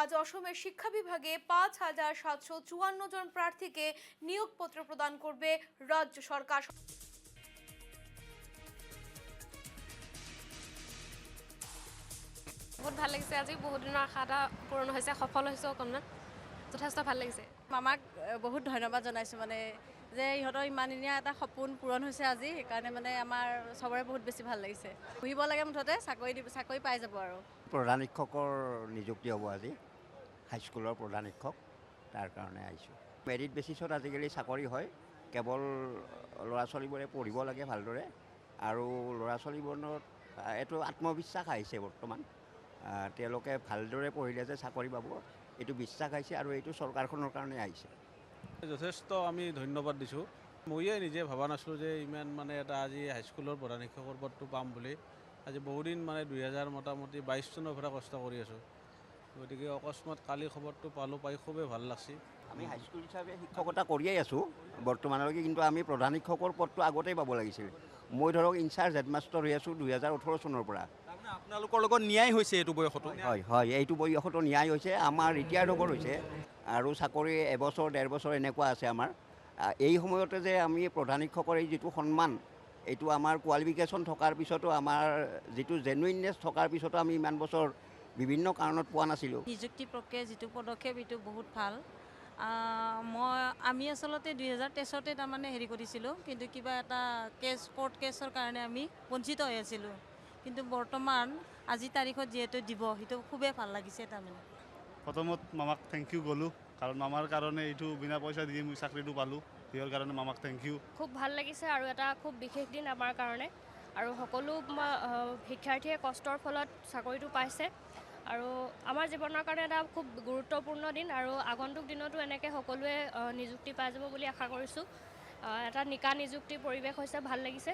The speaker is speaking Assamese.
আজ অসমেৰ শিক্ষা বিভাগে ৫,৭৫৪ জন প্ৰাৰ্থীকে নিয়োগপত্ৰ প্ৰদান কৰবে ৰাজ্য সৰকাৰ। বহুত ভাল লাগিছে, আজি বহুত দিনৰ আশা এটা পূৰণ হৈছে, সফল হৈছে, অকণমান যথেষ্ট ভাল লাগিছে। মামাক বহুত ধন্যবাদ জনাইছোঁ, মানে যে ইহঁতৰ ইমানদিনীয়া এটা সপোন পূৰণ হৈছে আজি, সেইকাৰণে মানে আমাৰ চবৰে বহুত বেছি ভাল লাগিছে। পঢ়িব লাগে, মুঠতে চাকৰি পাই যাব আৰু। প্ৰধান শিক্ষকৰ নিযুক্তি হ'ব আজি, হাইস্কুলৰ প্ৰধান শিক্ষক, তাৰ কাৰণে আহিছোঁ। মেৰিট বেচিছত আজিকালি চাকৰি হয়, কেৱল ল'ৰা ছোৱালীবোৰে পঢ়িব লাগে ভালদৰে, আৰু ল'ৰা ছোৱালীবোৰত এইটো আত্মবিশ্বাস আহিছে বৰ্তমান। তেওঁলোকে ভালদৰে পঢ়িলে যে চাকৰি পাব, এইটো বিশ্বাস আহিছে, আৰু এইটো চৰকাৰখনৰ কাৰণে আহিছে। যথেষ্ট আমি ধন্যবাদ দিছোঁ। ময়ে নিজে ভবা নাছিলোঁ যে ইমান মানে এটা আজি হাইস্কুলৰ প্ৰধান শিক্ষকৰ পদটো পাম বুলি। আজি বহুদিন মানে 2000 মোটামুটি 22 চনৰ পৰা কষ্ট কৰি আছোঁ, গতিকে অকস্মাত কালি খবৰটো পাই খুবেই ভাল লাগছে। আমি হাইস্কুল হিচাপে শিক্ষকতা কৰিয়েই আছোঁ বৰ্তমানলৈকে, কিন্তু আমি প্ৰধান শিক্ষকৰ পদটো আগতেই পাব লাগিছিল। মই ধৰক ইনচাৰ্জ হেডমাষ্টাৰ হৈ আছোঁ 2018 চনৰ পৰা। তাৰমানে আপোনালোকৰ লগত ন্যায় হৈছে এইটো বয়সতো? হয়, এইটো বয়সতো ন্যায় হৈছে। আমাৰ ৰিটায়াৰ্ড হ'ব হৈছে, আৰু চাকৰি এবছৰ 1.5 বছৰ এনেকুৱা আছে আমাৰ। এই সময়তে যে আমি প্ৰধান শিক্ষকৰ এই যিটো সন্মান, এইটো আমাৰ কোৱালিফিকেশ্যন থকাৰ পিছতো, আমাৰ যিটো জেনুইননেছ থকাৰ পিছতো আমি ইমান বছৰ বিভিন্ন কাৰণত পোৱা নাছিলোঁ। নিযুক্তি প্ৰক্ৰিয়া যিটো পদক্ষেপ, এইটো বহুত ভাল। আমি আচলতে 2023তে তাৰমানে হেৰি কৰিছিলোঁ, কিন্তু কিবা এটা কোৰ্ট কেছৰ কাৰণে আমি বঞ্চিত হৈ আছিলোঁ, কিন্তু বৰ্তমান আজি তাৰিখত যিহেতু দিব, সেইটো খুবেই ভাল লাগিছে। তাৰমানে প্ৰথমত মামাক থেংক ইউ ক'লোঁ, কাৰণ মামাৰ কাৰণে এইটো বিনা পইচা দি মই চাকৰিটো পালোঁ, সিহঁৰ কাৰণে মামাক থেংক ইউ। খুব ভাল লাগিছে, আৰু এটা খুব বিশেষ দিন আমাৰ কাৰণে, আৰু সকলো শিক্ষাৰ্থীয়ে কষ্টৰ ফলত চাকৰিটো পাইছে, আৰু আমাৰ জীৱনৰ কাৰণে এটা খুব গুৰুত্বপূৰ্ণ দিন, আৰু আগন্তুক দিনতো এনেকৈ সকলোৱে নিযুক্তি পাই যাব বুলি আশা কৰিছোঁ। এটা নিকা নিযুক্তিৰ পৰিৱেশ হৈছে, ভাল লাগিছে।